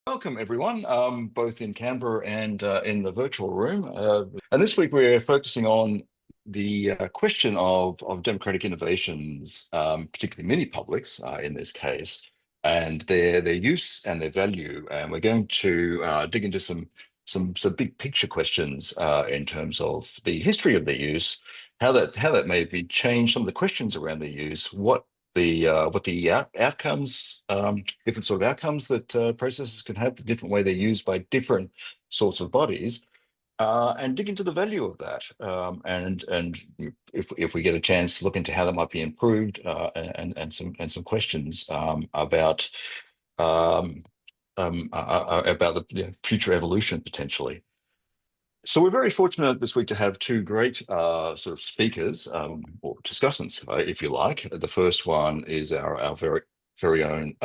Welcome, everyone, both in Canberra and in the virtual room. And this week we're focusing on the question of democratic innovations, particularly mini publics in this case, and their use and their value. And we're going to dig into some big picture questions in terms of the history of their use, how that may be changed, some of the questions around their use, what the outcomes, different sort of outcomes that processes can have, the different way they're used by different sorts of bodies, and dig into the value of that. And if we get a chance, look into how that might be improved, and some questions about the future evolution potentially. So we're very fortunate this week to have two great sort of speakers, or discussants, if you like. The first one is our very own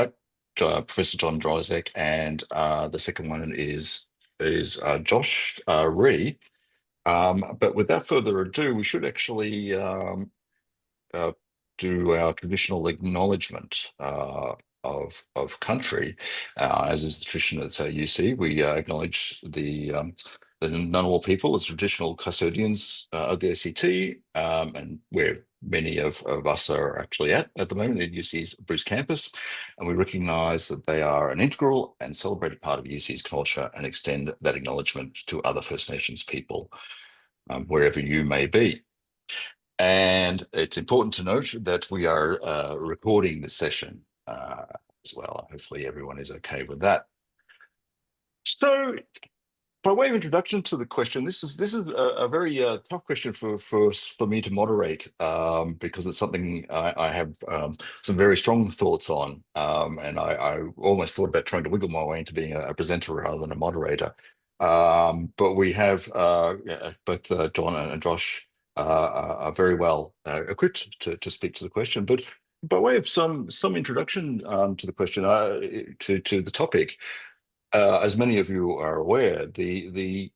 Professor John Dryzek, and the second one is Josh Rhee. But without further ado, we should actually uh, do our traditional acknowledgement of country, as is the tradition at UC. We acknowledge the Ngunnawal people as traditional custodians of the ACT, and where many of us are actually at the moment at UC's Bruce campus, and we recognise that they are an integral and celebrated part of UC's culture and extend that acknowledgement to other First Nations people, wherever you may be. And it's important to note that we are recording this session as well. Hopefully everyone is okay with that. So, by way of introduction to the question, this is a very tough question for me to moderate, because it's something I have some very strong thoughts on, and I almost thought about trying to wiggle my way into being a presenter rather than a moderator. But we have both John and Josh are very well equipped to speak to the question. But by way of some introduction to the question, to the topic. As many of you are aware, the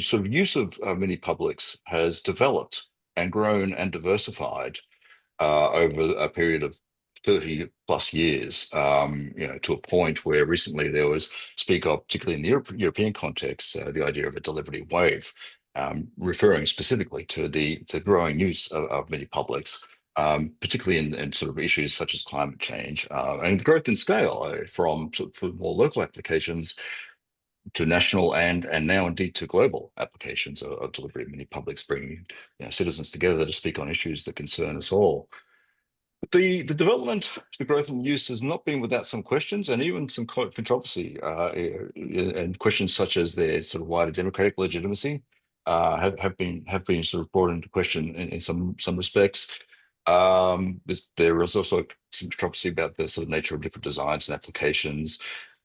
sort of use of mini publics has developed and grown and diversified over a period of 30 plus years, to a point where recently there was speak of, particularly in the European context, the idea of a deliberative wave, referring specifically to the growing use of mini publics, particularly in sort of issues such as climate change, and growth in scale, from sort of more local applications to national and now indeed to global applications of deliberative mini publics, bringing citizens together to speak on issues that concern us all. The development, the growth and use has not been without some questions and even some controversy, and questions such as their sort of wider democratic legitimacy have been sort of brought into question in some respects. There is also some controversy about the sort of nature of different designs and applications,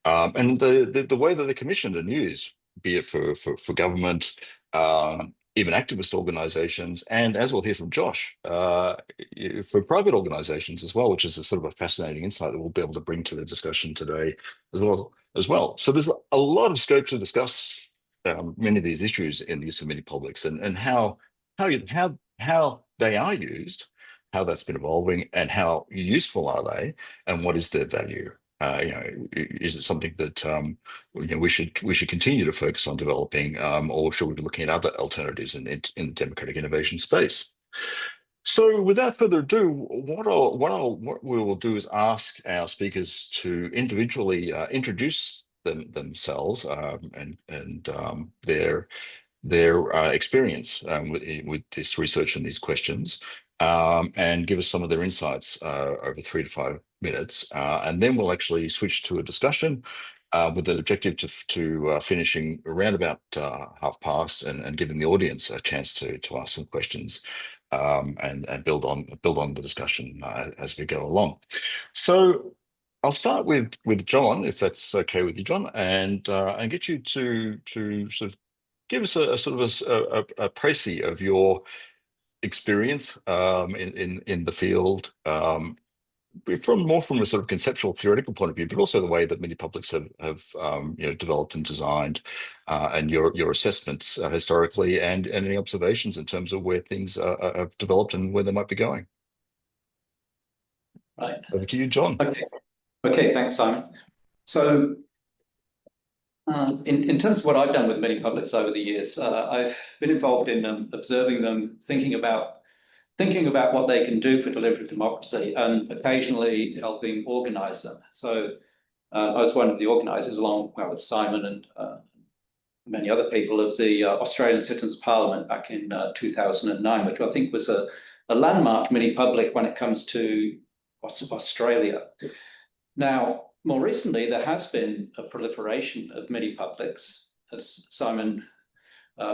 and the way that they're commissioned and used, be it for government, even activist organisations, and as we'll hear from Josh, for private organisations as well, which is a sort of a fascinating insight that we'll be able to bring to the discussion today as well. So there's a lot of scope to discuss many of these issues in the use of mini publics, and how they are used, how that's been evolving, and how useful are they, and what is their value? Is it something that we should continue to focus on developing, or should we be looking at other alternatives in the democratic innovation space? So, without further ado, what we will do is ask our speakers to individually introduce themselves, and their experience with this research and these questions, and give us some of their insights over 3 to 5 minutes. And then we'll actually switch to a discussion with the objective to finishing around about past, and giving the audience a chance to ask some questions, and build on the discussion as we go along. So I'll start with John, if that's okay with you, John, and get you to sort of give us a sort of a précis of your experience in the field, from a sort of conceptual theoretical point of view, but also the way that many publics have developed and designed, and your assessments historically, and any observations in terms of where things have developed and where they might be going. Right. Over to you, John. Okay, thanks, Simon. So in terms of what I've done with many publics over the years, I've been involved in observing them, thinking about what they can do for deliberative democracy, and occasionally helping organize them. So I was one of the organizers, along with Simon and many other people, of the Australian Citizens Parliament back in 2009, which I think was a landmark mini public when it comes to Australia. Now, more recently, there has been a proliferation of mini publics, as Simon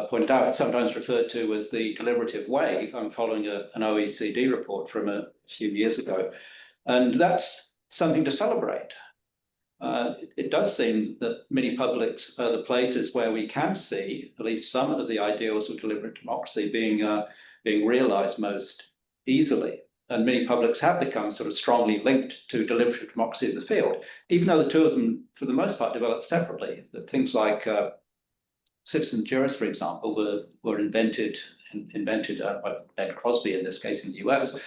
pointed out. It's sometimes referred to as the deliberative wave. I'm following an OECD report from a few years ago, and that's something to celebrate. It does seem that mini publics are the places where we can see at least some of the ideals of deliberative democracy being realized most easily. And mini publics have become sort of strongly linked to deliberative democracy as a field, even though the two of them, for the most part, developed separately. That things like citizen jurists, for example, were invented by Ned Crosby, in this case in the US.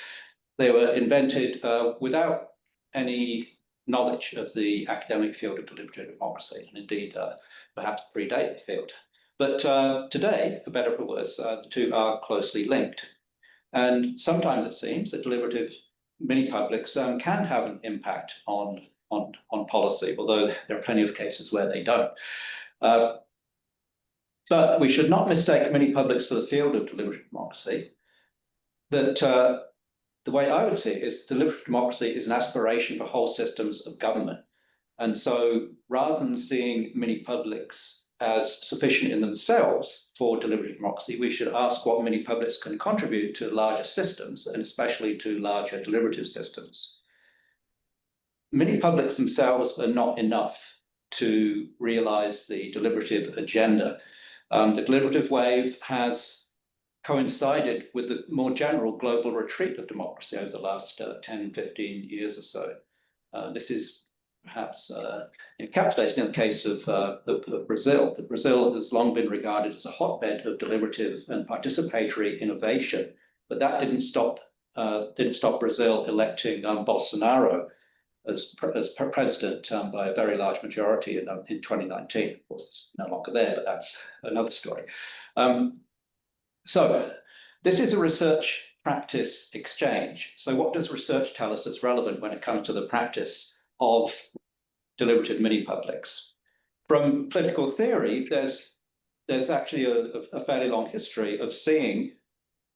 They were invented without any knowledge of the academic field of deliberative democracy, and indeed perhaps predate the field. But today, for better or for worse, the two are closely linked. And sometimes it seems that deliberative mini publics can have an impact on policy, although there are plenty of cases where they don't. But we should not mistake mini publics for the field of deliberative democracy. That the way I would see it is deliberative democracy is an aspiration for whole systems of government. And so rather than seeing mini publics as sufficient in themselves for deliberative democracy, we should ask what mini publics can contribute to larger systems, and especially to larger deliberative systems. Mini publics themselves are not enough to realize the deliberative agenda. The deliberative wave has coincided with the more general global retreat of democracy over the last 10, 15 years or so. This is perhaps encapsulated in the case of Brazil. Brazil has long been regarded as a hotbed of deliberative and participatory innovation, but that didn't stop Brazil electing Bolsonaro as president by a very large majority in 2019. Of course, it's no longer there, but that's another story. So this is a research practice exchange. So what does research tell us that's relevant when it comes to the practice of deliberative mini publics? From political theory, there's actually a fairly long history of seeing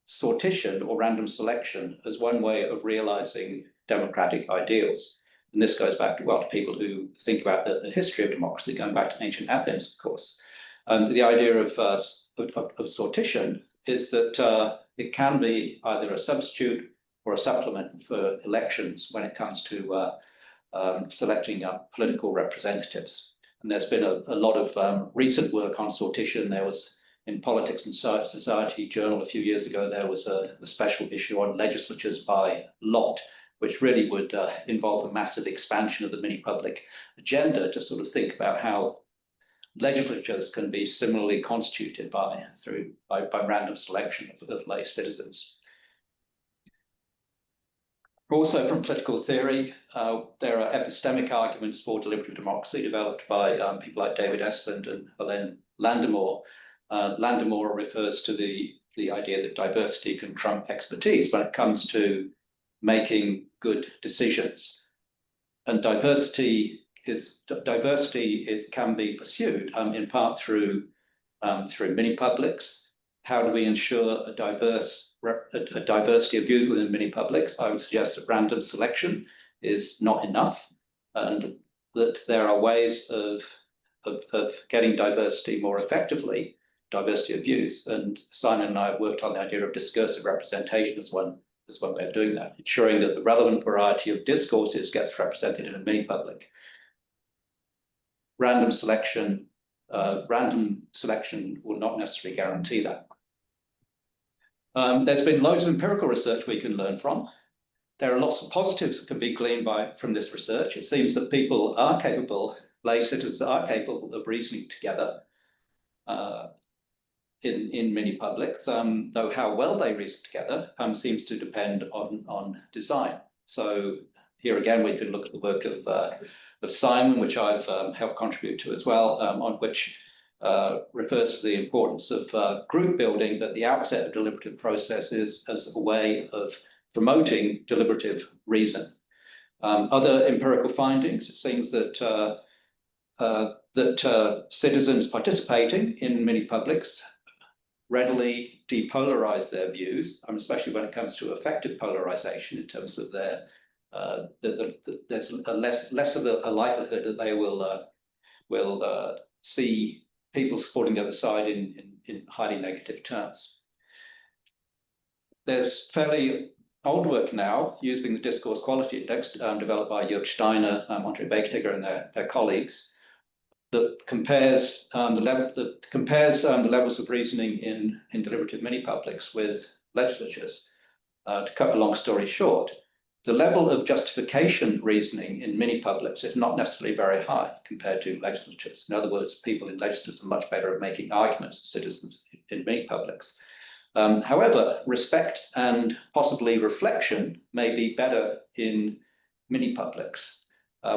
sortition or random selection as one way of realizing democratic ideals. And this goes back to people who think about the history of democracy, going back to ancient Athens, of course. And the idea of sortition is that it can be either a substitute or a supplement for elections when it comes to selecting political representatives. And there's been a lot of recent work on sortition. There was, in Politics and Society journal a few years ago, there was a special issue on legislatures by lot, which really would involve a massive expansion of the mini public agenda to sort of think about how legislatures can be similarly constituted by random selection of lay citizens. Also, from political theory, there are epistemic arguments for deliberative democracy developed by people like David Estlund and Helene Landemore. Landemore refers to the idea that diversity can trump expertise when it comes to making good decisions. And diversity can be pursued in part through mini publics. How do we ensure a diversity of views within mini publics? I would suggest that random selection is not enough, and that there are ways of getting diversity more effectively, diversity of views. And Simon and I have worked on the idea of discursive representation as one way of doing that, ensuring that the relevant variety of discourses gets represented in a mini public. Random selection will not necessarily guarantee that. There's been loads of empirical research we can learn from. There are lots of positives that can be gleaned from this research. It seems that people are capable, lay citizens are capable of reasoning together in mini publics, though how well they reason together seems to depend on design. So here again, we can look at the work of Simon, which I've helped contribute to as well, on which refers to the importance of group building at the outset of deliberative processes as a way of promoting deliberative reason. Other empirical findings, it seems that citizens participating in mini-publics readily depolarize their views, especially when it comes to affective polarization in terms of their, there's less of a likelihood that they will see people supporting the other side in highly negative terms. There's fairly old work now using the discourse quality index developed by Jörg Steiner, Andre Beektiger, and their colleagues, that compares the levels of reasoning in deliberative mini-publics with legislatures. To cut a long story short, the level of justification reasoning in mini-publics is not necessarily very high compared to legislatures. In other words, people in legislatures are much better at making arguments to citizens in mini-publics. However, respect and possibly reflection may be better in mini-publics.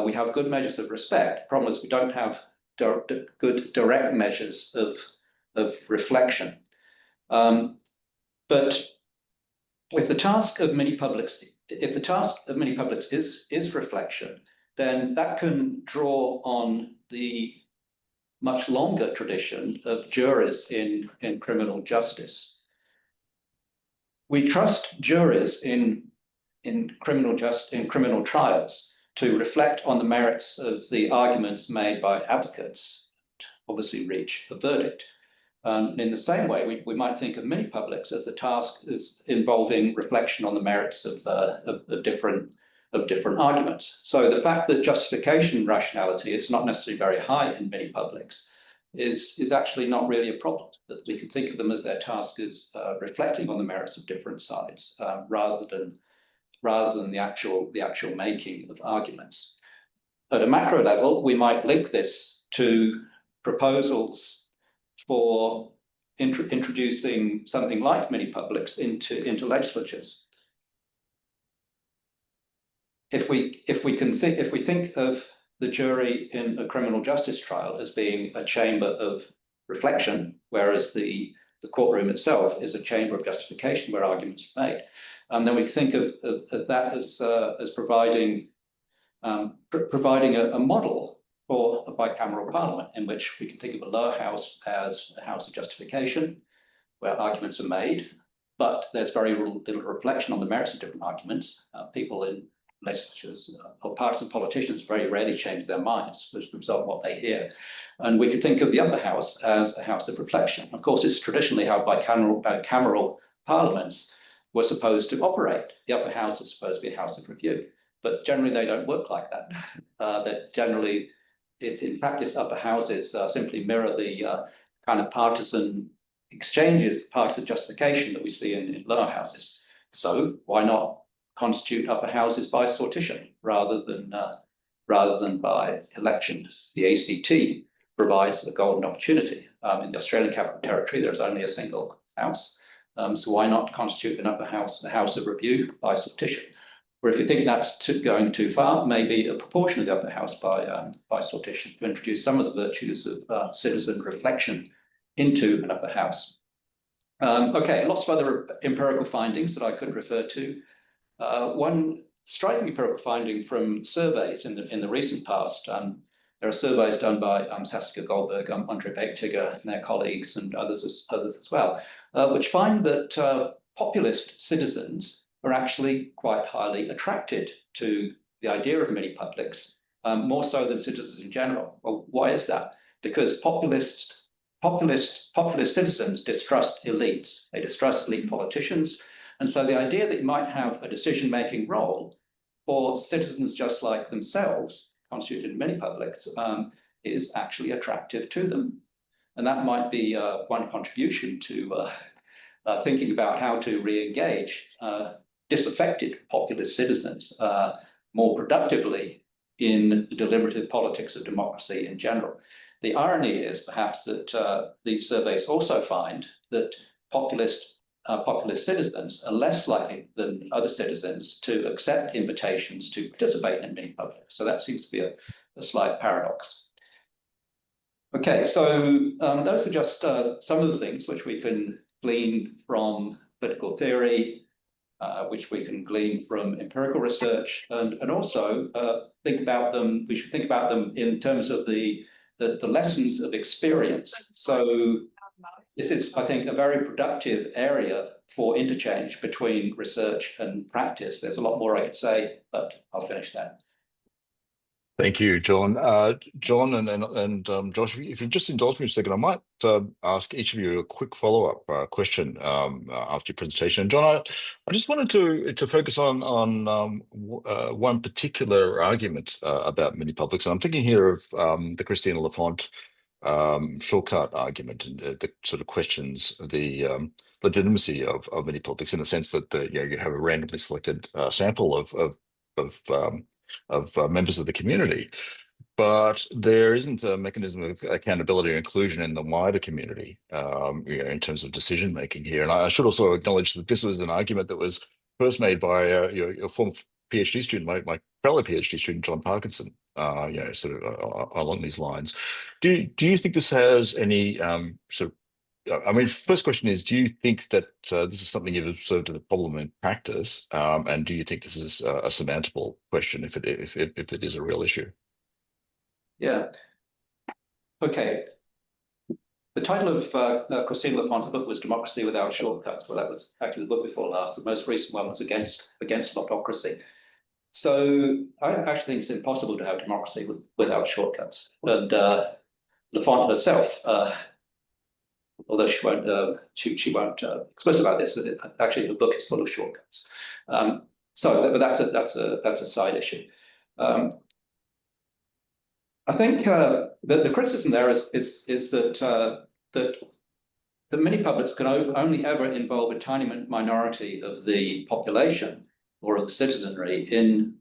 We have good measures of respect. The problem is we don't have good direct measures of reflection. But if the task of mini-publics is reflection, then that can draw on the much longer tradition of juries in criminal justice. We trust juries in criminal trials to reflect on the merits of the arguments made by advocates, obviously reach a verdict. In the same way, we might think of mini-publics as the task is involving reflection on the merits of different arguments. So the fact that justification rationality is not necessarily very high in mini-publics is actually not really a problem. That we can think of them as their task is reflecting on the merits of different sides rather than the actual making of arguments. At a macro level, we might link this to proposals for introducing something like mini-publics into legislatures. If we think of the jury in a criminal justice trial as being a chamber of reflection, whereas the courtroom itself is a chamber of justification where arguments are made, then we think of that as providing a model for a bicameral parliament in which we can think of a lower house as a house of justification, where arguments are made, but there's very little reflection on the merits of different arguments. People in legislatures or partisan politicians very rarely change their minds as a result of what they hear. And we could think of the upper house as a house of reflection. Of course, it's traditionally how bicameral parliaments were supposed to operate. The upper house is supposed to be a house of review, but generally they don't work like that. That generally, in practice, upper houses simply mirror the kind of partisan exchanges, partisan justification that we see in lower houses. So why not constitute upper houses by sortition rather than by election? The ACT provides a golden opportunity. In the Australian Capital Territory, there's only a single house. So why not constitute an upper house, a house of review by sortition? Or if you think that's going too far, maybe a proportion of the upper house by sortition to introduce some of the virtues of citizen reflection into an upper house. Okay, lots of other empirical findings that I could refer to. One striking empirical finding from surveys in the recent past. There are surveys done by Saskia Goldberg, Andre Beektiger, and their colleagues, and others as well, which find that populist citizens are actually quite highly attracted to the idea of mini-publics, more so than citizens in general. Well, why is that? Because populist citizens distrust elites. They distrust elite politicians. And so the idea that you might have a decision-making role for citizens just like themselves, constituted in mini-publics, is actually attractive to them. And that might be one contribution to thinking about how to re-engage disaffected populist citizens more productively in the deliberative politics of democracy in general. The irony is perhaps that these surveys also find that populist populist citizens are less likely than other citizens to accept invitations to participate in mini publics. So that seems to be a slight paradox. Okay, so those are just some of the things which we can glean from political theory, which we can glean from empirical research, and also think about them. We should think about them in terms of the lessons of experience. So this is, I think, a very productive area for interchange between research and practice. There's a lot more I could say, but I'll finish that. Thank you, John. John and Josh, if you just indulge me a second, I might ask each of you a quick follow-up question after your presentation. And John, I just wanted to focus on one particular argument about mini publics, and I'm thinking here of the Christina Lafont shortcut argument, and that sort of questions the legitimacy of mini publics in the sense that you have a randomly selected sample of members of the community, but there isn't a mechanism of accountability or inclusion in the wider community, in terms of decision making here. And I should also acknowledge that this was an argument that was first made by your former PhD student, my fellow PhD student, John Parkinson. Sort of along these lines. Do you think this has any sort of I mean, first question is, do you think that this is something you've observed as a problem in practice? And do you think this is a surmountable question if it is a real issue? Yeah. Okay. The title of Christina Lafont's book was Democracy Without Shortcuts. Well, that was actually the book before last. The most recent one was against autocracy. So I actually think it's impossible to have democracy without shortcuts. And Lafont herself, although she won't express about this, actually the book is full of shortcuts. But that's a side issue. I think the criticism there is that the mini publics can only ever involve a tiny minority of the population or of the citizenry in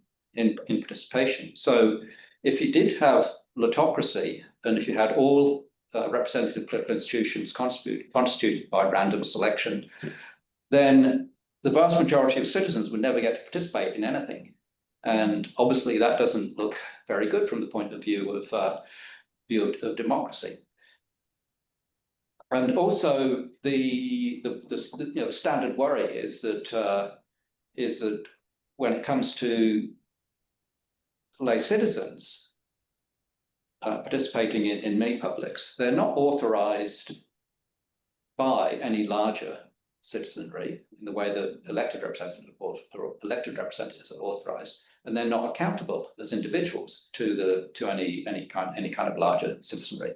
participation. So if you did have plutocracy, and if you had all representative political institutions constituted by random selection, then the vast majority of citizens would never get to participate in anything. And obviously that doesn't look very good from the point of view of democracy. And also the standard worry is that when it comes to lay citizens participating in mini publics, they're not authorized by any larger citizenry in the way that elected representatives are authorized, and they're not accountable as individuals to any kind of larger citizenry.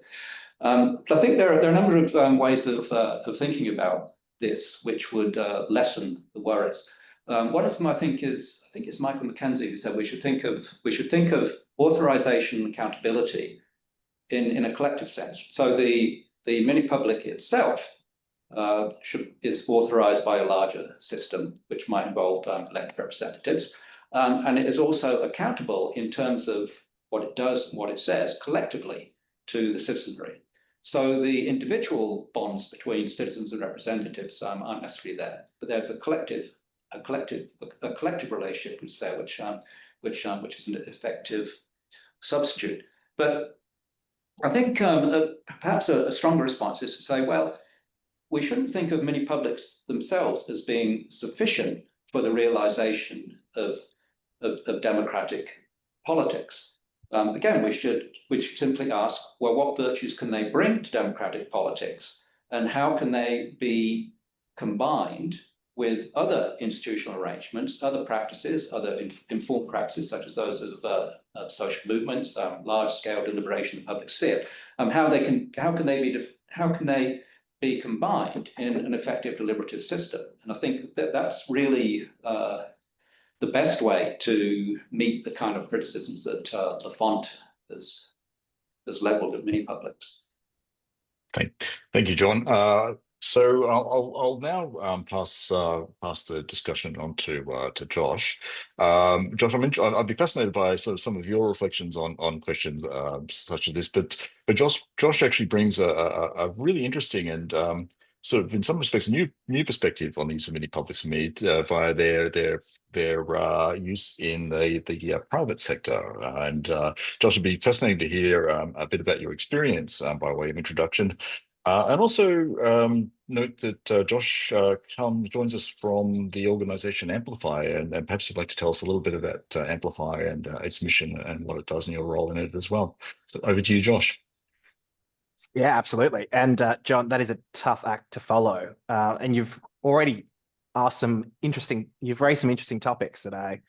But I think there are a number of ways of thinking about this which would lessen the worries. One of them, I think it's Michael Mackenzie who said we should think of authorization and accountability in a collective sense. So the mini public itself is authorized by a larger system, which might involve elected representatives, and it is also accountable in terms of what it does and what it says collectively to the citizenry. So the individual bonds between citizens and representatives aren't necessarily there, but there's a collective relationship, which is an effective substitute. But I think perhaps a stronger response is to say, well, we shouldn't think of mini publics themselves as being sufficient for the realization of democratic politics. Again, we should simply ask, well, what virtues can they bring to democratic politics, and how can they be combined with other institutional arrangements, other practices, other informed practices, such as those of social movements, large-scale deliberation in the public sphere. How can they be combined in an effective deliberative system? And I think that that's really the best way to meet the kind of criticisms that Lafont has leveled at mini publics. Thank you, John. So I'll now pass the discussion on to Josh. Josh, I'd be fascinated by sort of some of your reflections on questions such as this. But Josh actually brings a really interesting and sort of in some respects a new perspective on these mini publics for me via their use in the private sector. And Josh, it'd be fascinating to hear a bit about your experience by way of introduction. And also note that Josh joins us from the organization Amplify, and perhaps you'd like to tell us a little bit about Amplify and its mission and what it does and your role in it as well. So over to you, Josh. Yeah, absolutely. And John, that is a tough act to follow. And you've already you've raised some interesting topics that I'm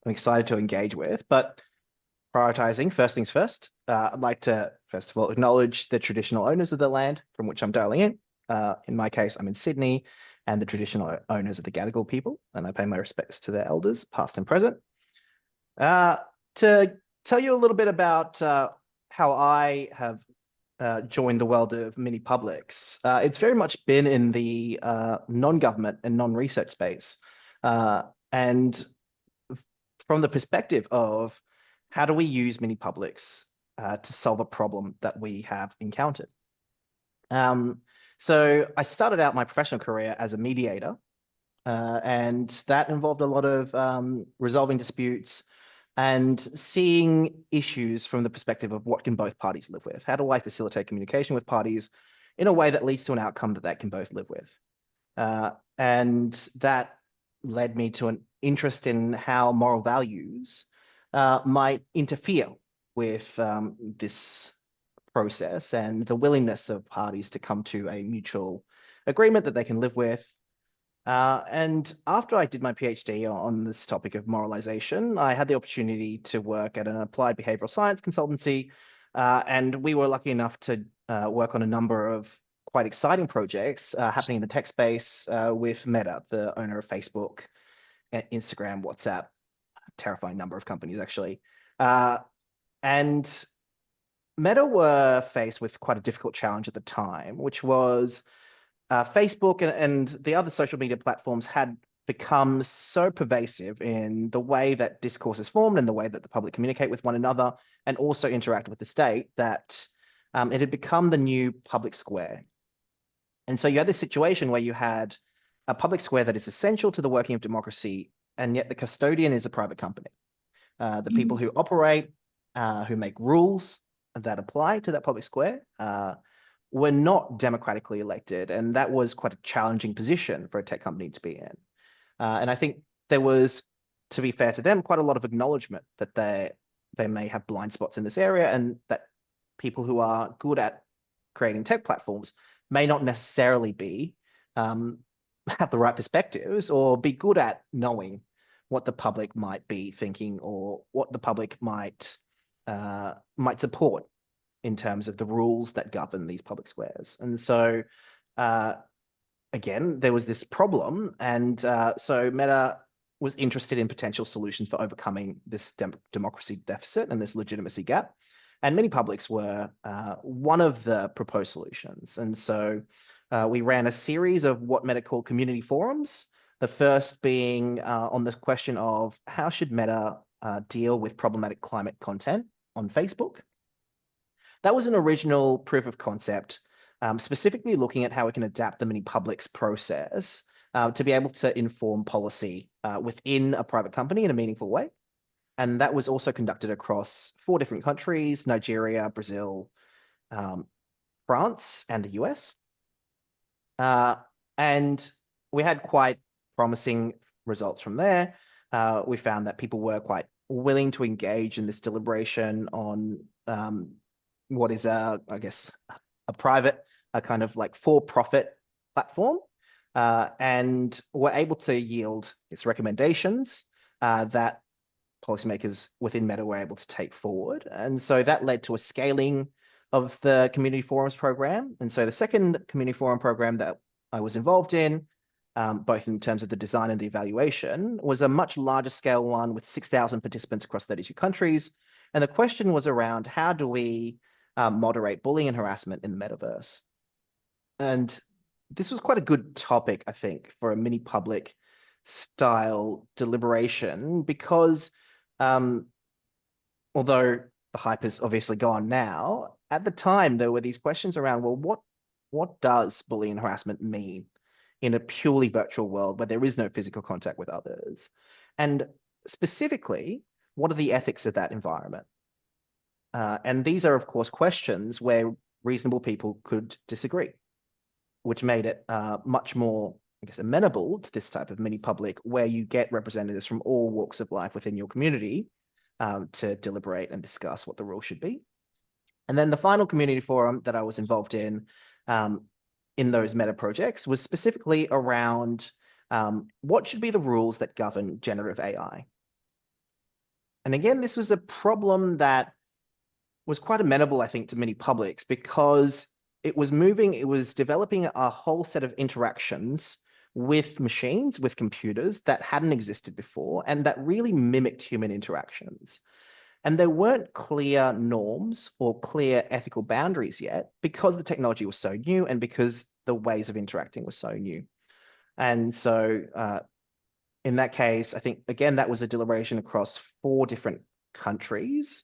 excited to engage with. But prioritizing, first things first, I'd like to, first of all, acknowledge the traditional owners of the land from which I'm dialing in. In my case, I'm in Sydney, and the traditional owners of the Gadigal people, and I pay my respects to their elders, past and present. To tell you a little bit about how I have joined the world of mini publics. It's very much been in the non-government and non-research space. And from the perspective of how do we use mini publics to solve a problem that we have encountered. So I started out my professional career as a mediator, and that involved a lot of resolving disputes and seeing issues from the perspective of what can both parties live with. How do I facilitate communication with parties in a way that leads to an outcome that they can both live with? And that led me to an interest in how moral values might interfere with this process and the willingness of parties to come to a mutual agreement that they can live with. And after I did my PhD on this topic of moralization, I had the opportunity to work at an applied behavioral science consultancy, and we were lucky enough to work on a number of quite exciting projects happening in the tech space with Meta, the owner of Facebook, Instagram, WhatsApp, terrifying number of companies actually. And Meta were faced with quite a difficult challenge at the time, which was Facebook and the other social media platforms had become so pervasive in the way that discourse is formed and the way that the public communicate with one another and also interact with the state that it had become the new public square. And so you had this situation where you had a public square that is essential to the working of democracy, and yet the custodian is a private company. The people who operate, who make rules that apply to that public square, were not democratically elected, and that was quite a challenging position for a tech company to be in. And I think there was, to be fair to them, quite a lot of acknowledgement that they may have blind spots in this area, and that people who are good at creating tech platforms may not necessarily be have the right perspectives or be good at knowing what the public might be thinking or what the public might support in terms of the rules that govern these public squares. And so, again, there was this problem. And so Meta was interested in potential solutions for overcoming this democracy deficit and this legitimacy gap. And many publics were one of the proposed solutions. And so we ran a series of what Meta called community forums, the first being on the question of how should Meta deal with problematic climate content on Facebook. That was an original proof of concept, specifically looking at how we can adapt the mini publics process to be able to inform policy within a private company in a meaningful way. And that was also conducted across 4 different countries: Nigeria, Brazil, France, and the US. And we had quite promising results from there. We found that people were quite willing to engage in this deliberation on what is, I guess, a private, a kind of like for-profit platform, and were able to yield its recommendations that policymakers within Meta were able to take forward. And so that led to a scaling of the community forums program. And so the second community forum program that I was involved in, both in terms of the design and the evaluation, was a much larger scale one with 6,000 participants across 32 countries. And the question was around how do we moderate bullying and harassment in the metaverse? And this was quite a good topic, I think, for a mini public style deliberation, because although the hype is obviously gone now, at the time there were these questions around, well, what what does bullying and harassment mean in a purely virtual world where there is no physical contact with others? And specifically, what are the ethics of that environment? And these are, of course, questions where reasonable people could disagree, which made it much more, I guess, amenable to this type of mini public where you get representatives from all walks of life within your community to deliberate and discuss what the rules should be. And then the final community forum that I was involved in those meta projects was specifically around what should be the rules that govern generative AI. And again, this was a problem that was quite amenable, I think, to many publics because it was developing a whole set of interactions with machines, with computers that hadn't existed before and that really mimicked human interactions. And there weren't clear norms or clear ethical boundaries yet because the technology was so new and because the ways of interacting were so new. And so in that case, I think, again, that was a deliberation across 4 different countries.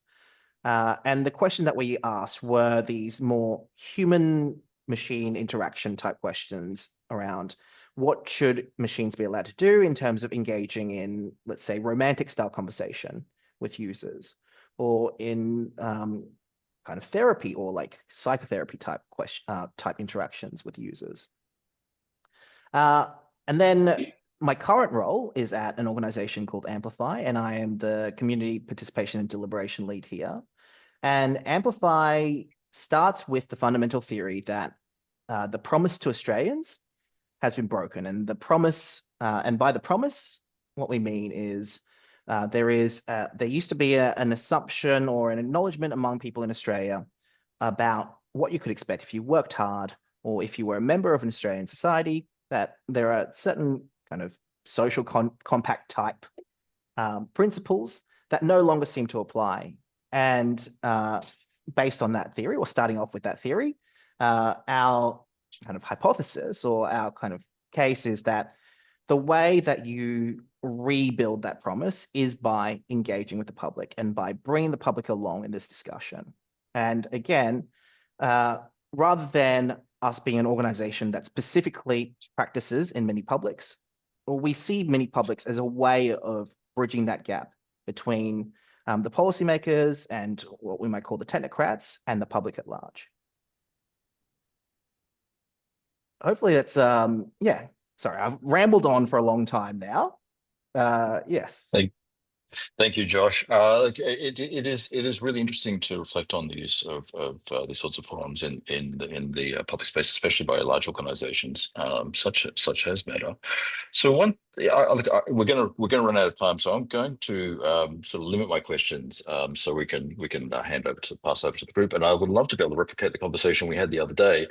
And the question that we asked were these more human-machine interaction type questions around what should machines be allowed to do in terms of engaging in, let's say, romantic style conversation with users, or in kind of therapy or like psychotherapy type interactions with users. And then my current role is at an organization called Amplify, and I am the community participation and deliberation lead here. And Amplify starts with the fundamental theory that the promise to Australians has been broken. And the promise, and by the promise, what we mean is there used to be an assumption or an acknowledgement among people in Australia about what you could expect if you worked hard or if you were a member of an Australian society, that there are certain kind of social compact type principles that no longer seem to apply. And based on that theory, or starting off with that theory, our kind of hypothesis or our kind of case is that the way that you rebuild that promise is by engaging with the public and by bringing the public along in this discussion. And again, rather than us being an organization that specifically practices in many publics, we see many publics as a way of bridging that gap between the policymakers and what we might call the technocrats and the public at large. Hopefully that's, yeah, sorry, I've rambled on for a long time now. Yes. Thank you, Josh. It is really interesting to reflect on the use of these sorts of forums in the public space, especially by large organizations such as Meta. So we're gonna run out of time, so I'm going to sort of limit my questions so we can pass over to the group. And I would love to be able to replicate the conversation we had the other day,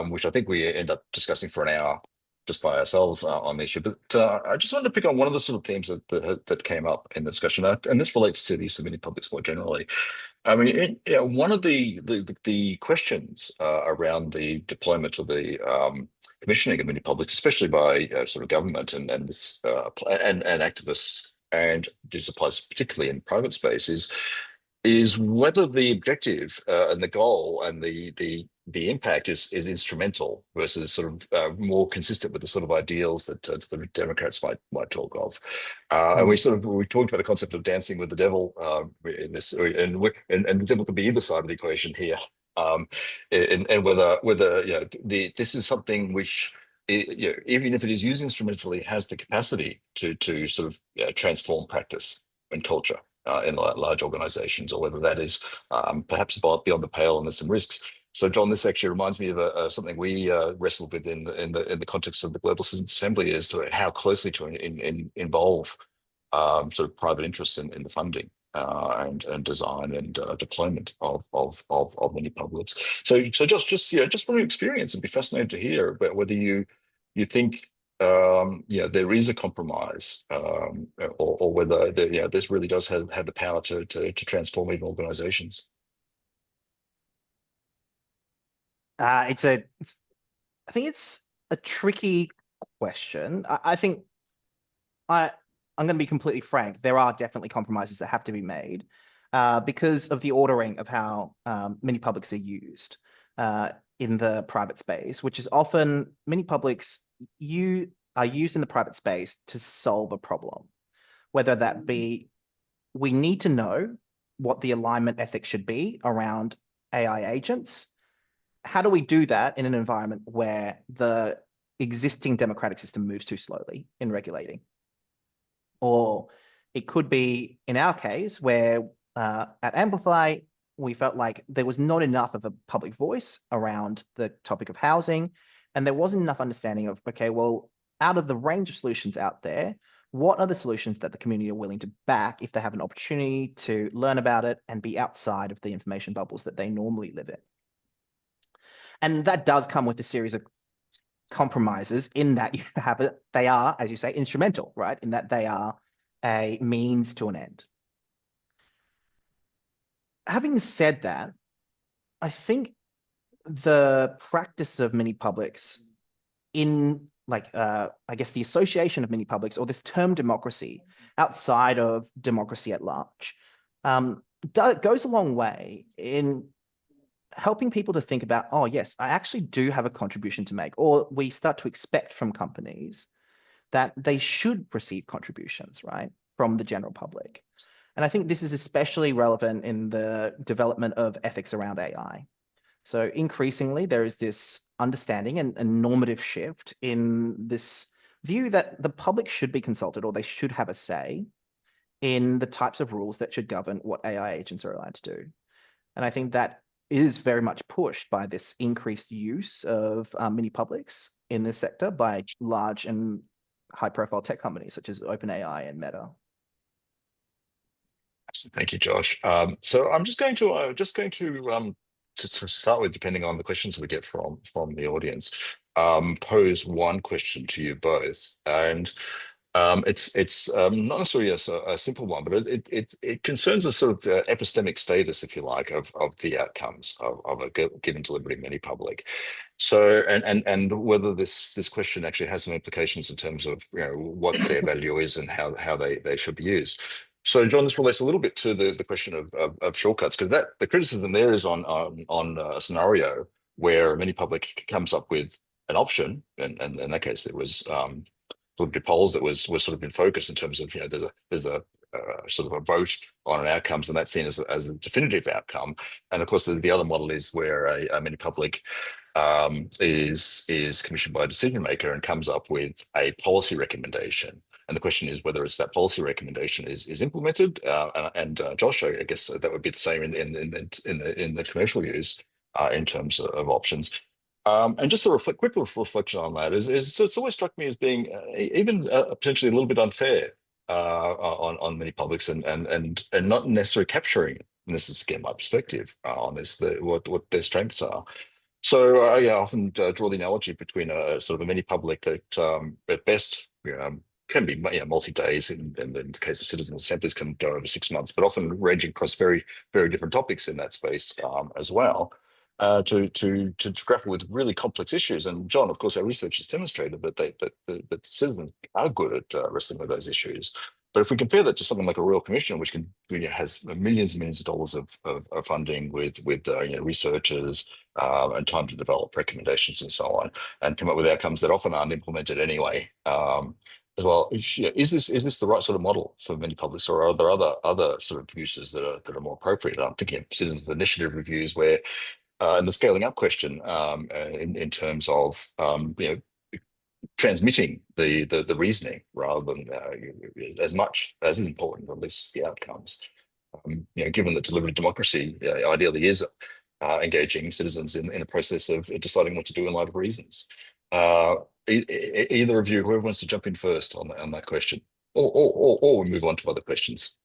which I think we end up discussing for an hour just by ourselves on the issue. But I just wanted to pick on one of the sort of themes that came up in the discussion, and this relates to the use of mini publics more generally. I mean, one of the questions around the deployment or the commissioning of mini publics, especially by sort of government and activists, and this applies particularly in private spaces, is whether the objective and the goal and the impact is instrumental versus sort of more consistent with the sort of ideals that the Democrats might talk of. And we talked about the concept of dancing with the devil in this, and the devil could be either side of the equation here. And whether this is something which, even if it is used instrumentally, has the capacity to sort of transform practice and culture in large organizations, or whether that is perhaps beyond the pale and there's some risks. So, John, this actually reminds me of something we wrestled with in the context of the Global Citizen Assembly, as to how closely to involve sort of private interests in the funding and design and deployment of mini publics. So just from your experience, it'd be fascinating to hear about whether you think there is a compromise, or whether this really does have the power to transform even organizations. I think it's a tricky question. I think I'm going to be completely frank. There are definitely compromises that have to be made because of the ordering of how mini publics are used. in the private space, which is often mini publics are used in the private space to solve a problem, whether that be we need to know what the alignment ethics should be around AI agents. How do we do that in an environment where the existing democratic system moves too slowly in regulating? Or it could be, in our case, where at Amplify, we felt like there was not enough of a public voice around the topic of housing, and there wasn't enough understanding of, okay, well, out of the range of solutions out there, what are the solutions that the community are willing to back if they have an opportunity to learn about it and be outside of the information bubbles that they normally live in? And that does come with a series of compromises in that you have it, they are, as you say, instrumental, right? In that they are a means to an end. Having said that, I think the practice of mini publics in I guess the association of mini publics, or this term democracy outside of democracy at large, goes a long way in helping people to think about, oh yes, I actually do have a contribution to make, or we start to expect from companies that they should receive contributions, right, from the general public. And I think this is especially relevant in the development of ethics around AI. So increasingly, there is this understanding and normative shift in this view that the public should be consulted, or they should have a say in the types of rules that should govern what AI agents are allowed to do. And I think that is very much pushed by this increased use of mini publics in this sector by large and high-profile tech companies such as OpenAI and Meta. Thank you, Josh. So I'm just going to start with, depending on the questions we get from the audience, pose one question to you both, and it's not necessarily a simple one, but it concerns a sort of epistemic status, if you like, of the outcomes of a given deliberative mini public. So and whether this question actually has some implications in terms of what their value is and how they should be used. So, John, this relates a little bit to the question of shortcuts, because the criticism there is on a scenario where a mini public comes up with an option, and in that case, it was deliberative polls that was sort of in focus in terms of there's a sort of a vote on an outcomes, and that's seen as a definitive outcome. And of course, the other model is where a mini public is commissioned by a decision maker and comes up with a policy recommendation. And the question is whether it's that policy recommendation is implemented. And Josh, I guess that would be the same in the commercial use in terms of options. And just a quick reflection on that is so it's always struck me as being even potentially a little bit unfair on many publics and not necessarily capturing. And this is again my perspective on this, what their strengths are. So I often draw the analogy between a sort of a mini public that at best can be multi-days, in the case of citizen assemblies can go over 6 months, but often ranging across very, very different topics in that space as well, to grapple with really complex issues. And John, of course, our research has demonstrated that citizens are good at wrestling with those issues. But if we compare that to something like a Royal Commission, which has millions and millions of dollars of funding with researchers and time to develop recommendations and so on, and come up with outcomes that often aren't implemented anyway. As well, is this the right sort of model for many publics, or are there other sort of uses that are more appropriate? I'm thinking of citizens initiative reviews, where and the scaling up question in terms of transmitting the reasoning rather than as much as is important, at least the outcomes. Given that deliberative democracy ideally is engaging citizens in a process of deciding what to do in light of reasons. Either of you, whoever wants to jump in first on that question, or we move on to other questions.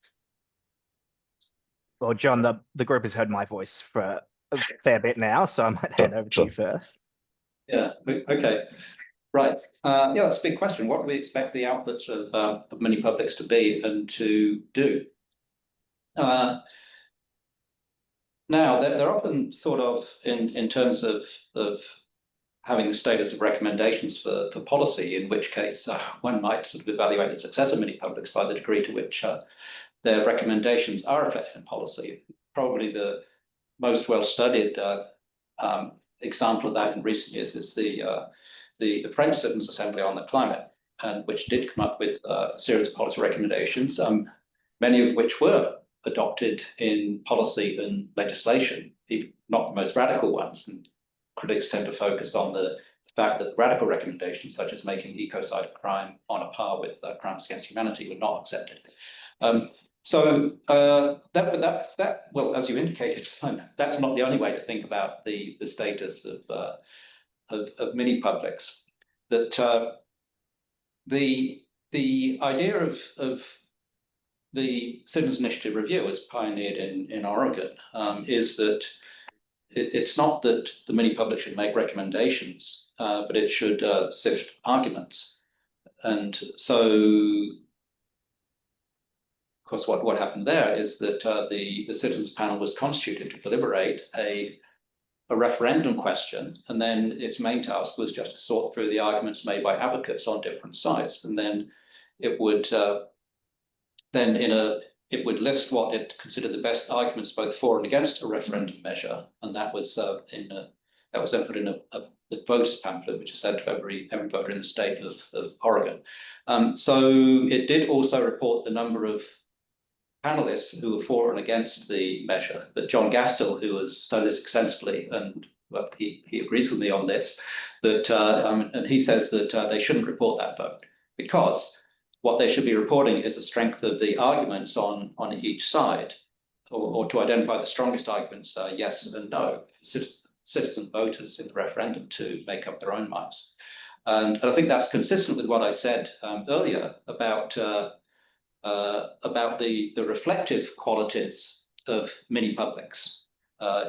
Well, John, the group has heard my voice for a fair bit now, so I might hand over to you first. Yeah. Okay. Right. Yeah, that's a big question. What do we expect the outputs of mini publics to be and to do? Now, they're often thought of in terms of having the status of recommendations for policy, in which case one might sort of evaluate the success of mini publics by the degree to which their recommendations are reflected in policy. Probably the most well-studied example of that in recent years is the French Citizens' Assembly on the climate, and which did come up with a series of policy recommendations, many of which were adopted in policy and legislation, even not the most radical ones. And critics tend to focus on the fact that radical recommendations, such as making ecocide crime on a par with crimes against humanity, were not accepted. Well, as you indicated, that's not the only way to think about the status of mini publics. That the idea of the Citizens Initiative Review, as pioneered in Oregon, is that it's not that the mini public should make recommendations, but it should sift arguments. And so, of course, what happened there is that the citizens panel was constituted to deliberate a referendum question, and then its main task was just to sort through the arguments made by advocates on different sides, and then it would it would list what it considered the best arguments both for and against a referendum measure, and that was then put in a voters pamphlet, which is sent to every voter in the state of Oregon. So it did also report the number of panelists who were for and against the measure. But John Gastill, who has studied this extensively, and well, he agrees with me on this, that and he says that they shouldn't report that vote, because what they should be reporting is the strength of the arguments on each side, or to identify the strongest arguments, yes and no, citizen voters in the referendum to make up their own minds. And I think that's consistent with what I said earlier about the reflective qualities of mini publics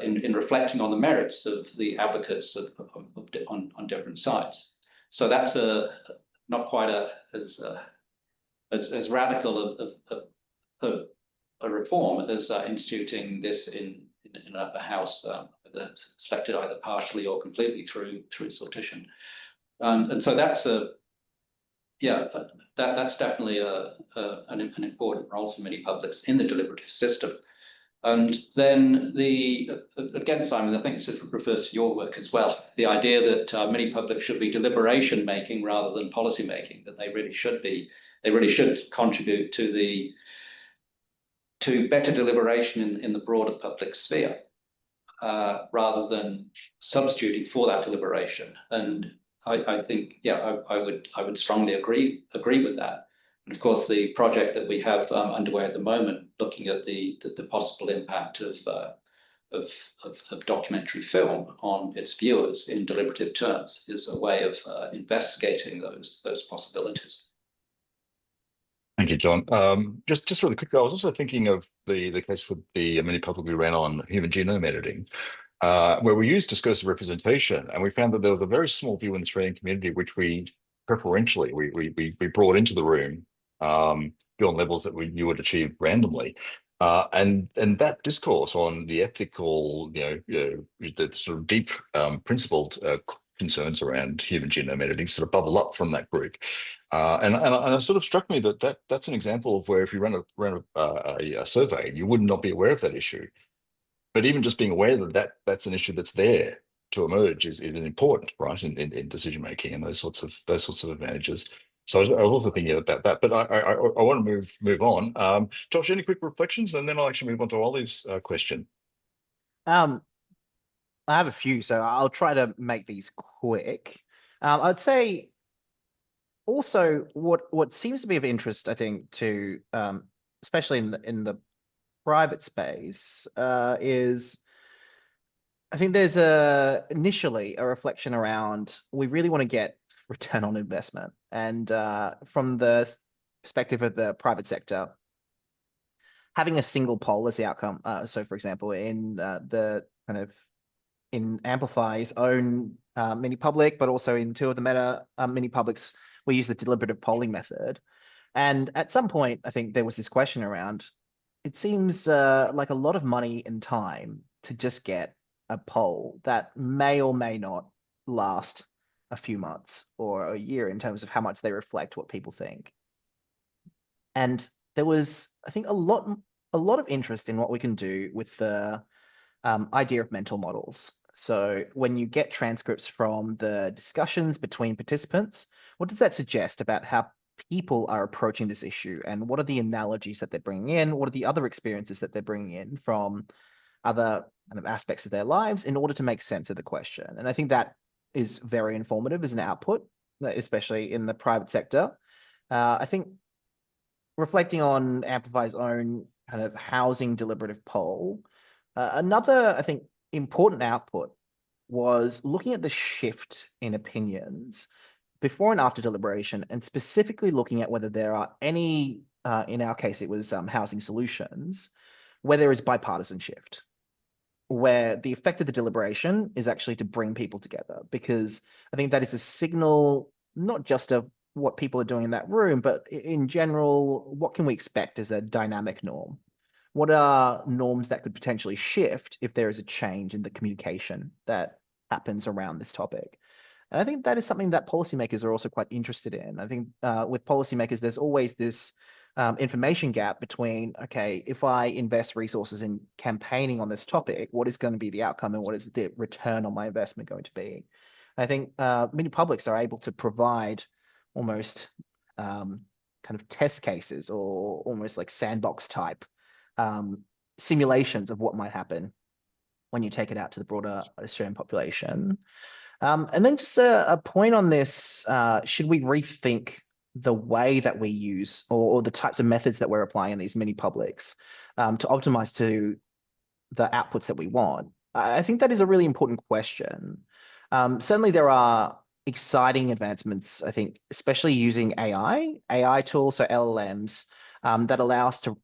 in reflecting on the merits of the advocates on different sides. So that's not quite as radical a reform as instituting this in the House, selected either partially or completely through sortition. And so that's that's definitely an important role for mini publics in the deliberative system. And then again, Simon, I think this refers to your work as well, the idea that mini publics should be deliberation making rather than policy making, that they really should contribute to better deliberation in the broader public sphere, rather than substituting for that deliberation. And I think, I would strongly agree with that. And of course, the project that we have underway at the moment, looking at the possible impact of documentary film on its viewers in deliberative terms, is a way of investigating those possibilities. Thank you, John. Just really quickly, I was also thinking of the case with the mini public we ran on human genome editing, where we used discursive representation, and we found that there was a very small view in the Australian community which we preferentially we brought into the room beyond levels that you would achieve randomly, and that discourse on the ethical, the sort of deep principled concerns around human genome editing sort of bubble up from that group. And it sort of struck me that's an example of where if you run a survey, you would not be aware of that issue. But even just being aware that that's an issue that's there to emerge is important, right, in decision making and those sorts of advantages. So I was also thinking about that, but I want to move on. Josh, any quick reflections, and then I'll actually move on to Ollie's question. I have a few, so I'll try to make these quick. I'd say also what seems to be of interest, I think, to especially in the private space, is I think there's initially a reflection around we really want to get return on investment, and from the perspective of the private sector, having a single poll as the outcome. So, for example, in in Amplify's own mini public, but also in two of the meta mini publics, we use the deliberative polling method. And at some point, I think there was this question around, it seems like a lot of money and time to just get a poll that may or may not last a few months or a year in terms of how much they reflect what people think. And there was, I think, a lot of interest in what we can do with the idea of mental models. So when you get transcripts from the discussions between participants, what does that suggest about how people are approaching this issue, and what are the analogies that they're bringing in? What are the other experiences that they're bringing in from other kind of aspects of their lives in order to make sense of the question? And I think that is very informative as an output, especially in the private sector. I think reflecting on Amplify's own kind of housing deliberative poll, another, I think, important output was looking at the shift in opinions before and after deliberation, and specifically looking at whether there are any, in our case, it was housing solutions, where there is bipartisan shift, where the effect of the deliberation is actually to bring people together, because I think that is a signal, not just of what people are doing in that room, but in general, what can we expect as a dynamic norm? What are norms that could potentially shift if there is a change in the communication that happens around this topic? And I think that is something that policymakers are also quite interested in. I think with policymakers, there's always this information gap between, okay, if I invest resources in campaigning on this topic, what is going to be the outcome and what is the return on my investment going to be? I think many publics are able to provide almost kind of test cases or almost like sandbox type simulations of what might happen when you take it out to the broader Australian population. And then just a point on this, should we rethink the way that we use or the types of methods that we're applying in these mini publics to optimize to the outputs that we want? I think that is a really important question. Certainly there are exciting advancements, I think, especially using AI tools, so LLMs, that allow us to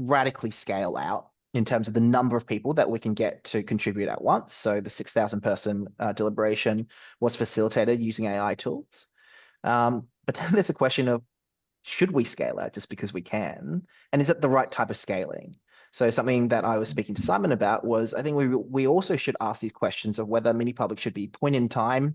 radically scale out in terms of the number of people that we can get to contribute at once. So the 6,000 person deliberation was facilitated using AI tools. But then there's a question of, should we scale out just because we can? And is it the right type of scaling? So something that I was speaking to Simon about was, I think we also should ask these questions of whether mini public should be point in time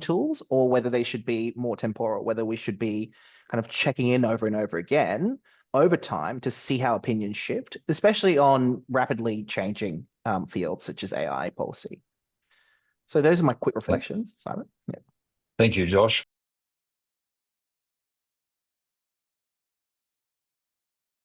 tools, or whether they should be more temporal, whether we should be kind of checking in over and over again over time to see how opinions shift, especially on rapidly changing fields such as AI policy. So those are my quick reflections, Simon. Yeah. Thank you, Josh.